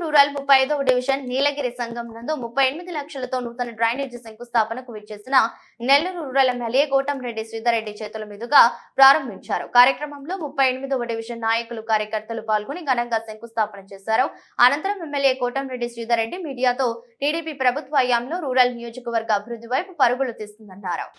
Rural 35వ division నీలగిరి సంఘం నందు 38 లక్షలతో నూతన డ్రైనేజీ శంకుస్థాపనకు విచ్చేసిన నెల్లూరు రూరల్ ఎమ్మెల్యే కోటంరెడ్డి శ్రీధర్రెడ్డి చేతుల మీదుగా ప్రారంభించారు. కార్యక్రమంలో 38వ డివిజన్ నాయకులు కార్యకర్తలు పాల్గొని ఘనంగా శంకుస్థాపన చేశారు. అనంతరం ఎమ్మెల్యే కోటంరెడ్డి శ్రీధర్రెడ్డి మీడియాతో టీడీపీ ప్రభుత్వ హయాంలో రూరల్ నియోజకవర్గ అభివృద్ధి వైపు పరుగులు తీస్తుందన్నారు.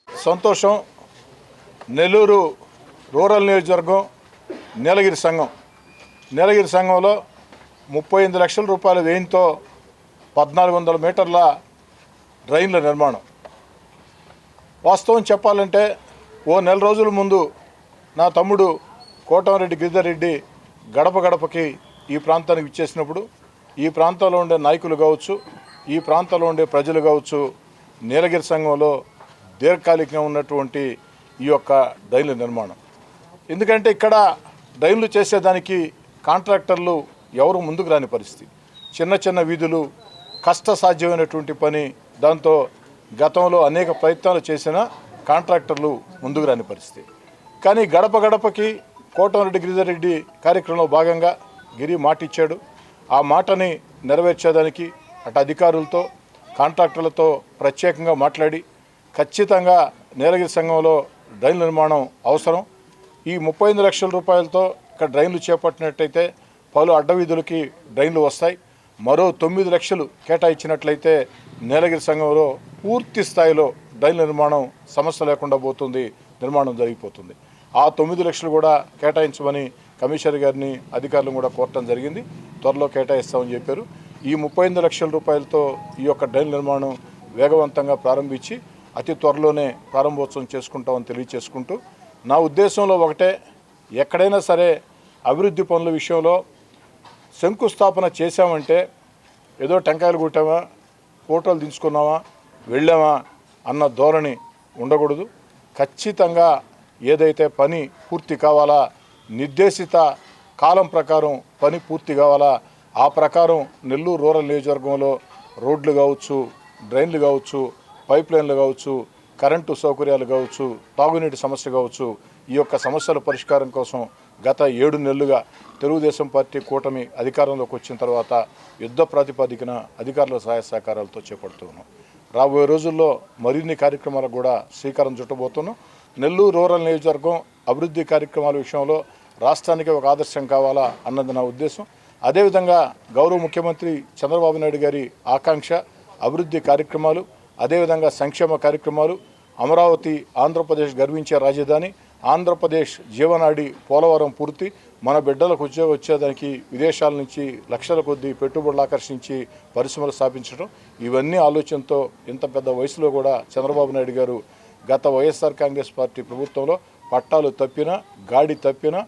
సంతోషం. నెల్లూరు రూరల్ నియోజకవర్గం నీలగిరి సంఘంలో 38 లక్షల రూపాయల వ్యయంతో 1400 మీటర్ల డ్రైన్ల నిర్మాణం. వాస్తవం చెప్పాలంటే ఓ నెల రోజుల ముందు నా తమ్ముడు కోటంరెడ్డి గిరిధర్రెడ్డి గడప గడపకి ఈ ప్రాంతానికి ఇచ్చేసినప్పుడు ఈ ప్రాంతంలో ఉండే నాయకులు కావచ్చు, ఈ ప్రాంతంలో ఉండే ప్రజలు కావచ్చు, నీలగిరి సంఘంలో దీర్ఘకాలికంగా ఉన్నటువంటి ఈ యొక్క డ్రైన్ల నిర్మాణం. ఎందుకంటే ఇక్కడ డ్రైన్లు చేసేదానికి కాంట్రాక్టర్లు ఎవరు ముందుకు రాని పరిస్థితి. చిన్న చిన్న వీధులు కష్టసాధ్యమైనటువంటి పని. దాంతో గతంలో అనేక ప్రయత్నాలు చేసిన కాంట్రాక్టర్లు ముందుకు రాని పరిస్థితి. కానీ గడప గడపకి కోటంరెడ్డి గిరిధర్రెడ్డి కార్యక్రమంలో భాగంగా గిరి మాట ఇచ్చాడు. ఆ మాటని నెరవేర్చేదానికి అటు అధికారులతో కాంట్రాక్టర్లతో ప్రత్యేకంగా మాట్లాడి ఖచ్చితంగా నీలగిరి సంఘంలో డ్రైన్ నిర్మాణం అవసరం. ఈ 35 లక్షల రూపాయలతో ఇక్కడ డ్రైన్లు చేపట్టినట్టయితే పలు అడ్డవీధులకి డ్రైన్లు వస్తాయి. మరో 9 లక్షలు కేటాయించినట్లయితే నీలగిరి సంఘంలో పూర్తి స్థాయిలో డ్రైన్ నిర్మాణం సమస్య లేకుండా పోతుంది, నిర్మాణం జరిగిపోతుంది. ఆ 9 లక్షలు కూడా కేటాయించమని కమిషనర్ గారిని అధికారులను కూడా కోరటం జరిగింది. త్వరలో కేటాయిస్తామని చెప్పారు. ఈ 35 లక్షల రూపాయలతో ఈ యొక్క డ్రైన్ నిర్మాణం వేగవంతంగా ప్రారంభించి అతి త్వరలోనే ప్రారంభోత్సవం చేసుకుంటామని తెలియచేసుకుంటూ, నా ఉద్దేశంలో ఒకటే, ఎక్కడైనా సరే అభివృద్ధి పనుల విషయంలో శంకుస్థాపన చేశామంటే ఏదో టెంకాయలు కొట్టామా, ఫోటోలు దించుకున్నామా, వెళ్ళామా అన్న ధోరణి ఉండకూడదు. ఖచ్చితంగా ఏదైతే పని పూర్తి కావాలా, నిర్దేశిత కాలం ప్రకారం పని పూర్తి కావాలా, ఆ ప్రకారం నెల్లూరు రూరల్ నియోజకవర్గంలో రోడ్లు కావచ్చు, డ్రైన్లు కావచ్చు, పైప్ లైన్లు కావచ్చు, కరెంటు సౌకర్యాలు కావచ్చు, తాగునీటి సమస్య కావచ్చు, ఈ యొక్క సమస్యల పరిష్కారం కోసం గత 7 నెలలుగా తెలుగుదేశం పార్టీ కూటమి అధికారంలోకి వచ్చిన తర్వాత యుద్ధ ప్రాతిపదికన అధికారుల సహాయ సహకారాలతో చేపడుతూ ఉన్నాం. రాబోయే రోజుల్లో మరిన్ని కార్యక్రమాలకు కూడా శ్రీకారం చుట్టబోతున్నాం. నెల్లూరు రూరల్ నియోజకవర్గం అభివృద్ధి కార్యక్రమాల విషయంలో రాష్ట్రానికి ఒక ఆదర్శం కావాలా అన్నది నా ఉద్దేశం. అదేవిధంగా గౌరవ ముఖ్యమంత్రి చంద్రబాబు నాయుడు గారి ఆకాంక్ష అభివృద్ధి కార్యక్రమాలు, అదేవిధంగా సంక్షేమ కార్యక్రమాలు, అమరావతి ఆంధ్రప్రదేశ్ గర్వించే రాజధాని, ఆంధ్రప్రదేశ్ జీవనాడి పోలవరం పూర్తి, మన బిడ్డలకు ఉద్యోగం వచ్చేదానికి విదేశాల నుంచి లక్షల కొద్దీ పెట్టుబడులు ఆకర్షించి పరిశ్రమలు స్థాపించడం, ఇవన్నీ ఆలోచనతో ఇంత పెద్ద వయసులో కూడా చంద్రబాబు నాయుడు గారు గత వైఎస్ఆర్ కాంగ్రెస్ పార్టీ ప్రభుత్వంలో పట్టాలు తప్పినా, గాడి తప్పినా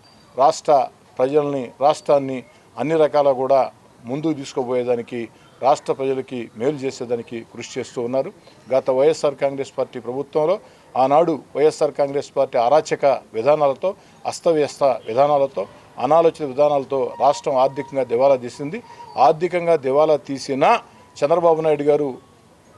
రాష్ట్రాన్ని అన్ని రకాల కూడా ముందుకు తీసుకుపోయేదానికి రాష్ట్ర ప్రజలకి మేలు చేసేదానికి కృషి చేస్తూ ఉన్నారు. గత వైఎస్ఆర్ కాంగ్రెస్ పార్టీ ప్రభుత్వంలో ఆనాడు వైఎస్ఆర్ కాంగ్రెస్ పార్టీ అరాచక విధానాలతో, అస్తవ్యస్త విధానాలతో, అనాలోచిత విధానాలతో రాష్ట్రం ఆర్థికంగా దివాలా తీసింది. ఆర్థికంగా దివాలా తీసిన చంద్రబాబు నాయుడు గారు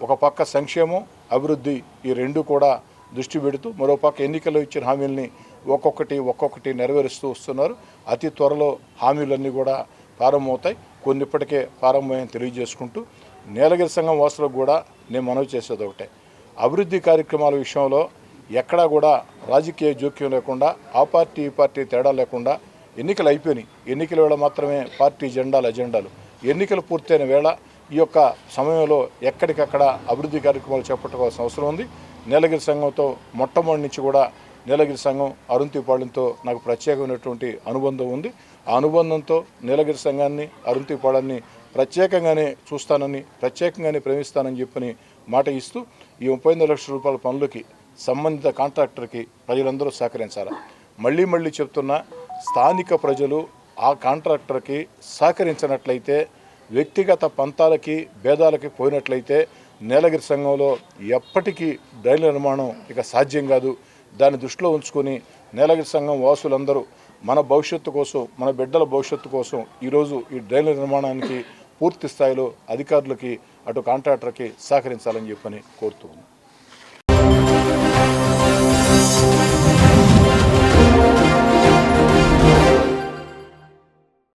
ఒక పక్క సంక్షేమం, అభివృద్ధి ఈ రెండు కూడా దృష్టి పెడుతూ మరో పక్క ఎన్నికల్లో ఇచ్చిన హామీల్ని ఒక్కొక్కటి నెరవేరుస్తూ వస్తున్నారు. అతి త్వరలో హామీలన్నీ కూడా ప్రారంభమవుతాయి. కొన్ని ఇప్పటికే ప్రారంభమని తెలియజేసుకుంటూ నీలగిరి సంఘం వాసులకు కూడా నేను మనవి చేసేది ఒకటే, అభివృద్ధి కార్యక్రమాల విషయంలో ఎక్కడా కూడా రాజకీయ జోక్యం లేకుండా, ఆ పార్టీ ఈ పార్టీ తేడా లేకుండా ఎన్నికలు అయిపోయినాయి. ఎన్నికల వేళ మాత్రమే పార్టీ అజెండాలు. ఎన్నికలు పూర్తయిన వేళ ఈ యొక్క సమయంలో ఎక్కడికక్కడ అభివృద్ధి కార్యక్రమాలు చేపట్టుకోవాల్సిన అవసరం ఉంది. నీలగిరి సంఘంతో మొట్టమొదటి నుంచి కూడా నీలగిరి సంఘం అరుంతిపాళెంతో నాకు ప్రత్యేకమైనటువంటి అనుబంధం ఉంది. ఆ అనుబంధంతో నీలగిరి సంఘాన్ని, అరుంతిపాళెన్ని ప్రత్యేకంగానే చూస్తానని, ప్రత్యేకంగానే ప్రేమిస్తానని చెప్పని మాట ఇస్తూ ఈ 35 లక్షల రూపాయల పనులకి సంబంధిత కాంట్రాక్టర్కి ప్రజలందరూ సహకరించాలి. మళ్ళీ చెప్తున్నా, స్థానిక ప్రజలు ఆ కాంట్రాక్టర్కి సహకరించినట్లయితే, వ్యక్తిగత పంతాలకి భేదాలకి పోయినట్లయితే నీలగిరి సంఘంలో ఎప్పటికీ డ్రైన్ల నిర్మాణం ఇక సాధ్యం కాదు. దాన్ని దృష్టిలో ఉంచుకొని నీలగిరి సంఘం వాసులందరూ మన భవిష్యత్తు కోసం, మన బిడ్డల భవిష్యత్తు కోసం ఈరోజు ఈ డ్రైన్ల నిర్మాణానికి పూర్తి స్థాయిలో అధికారులకి, అటు కాంట్రాక్టర్కి సహకరించాలని చెప్పని కోరుతూ ఉన్నాను.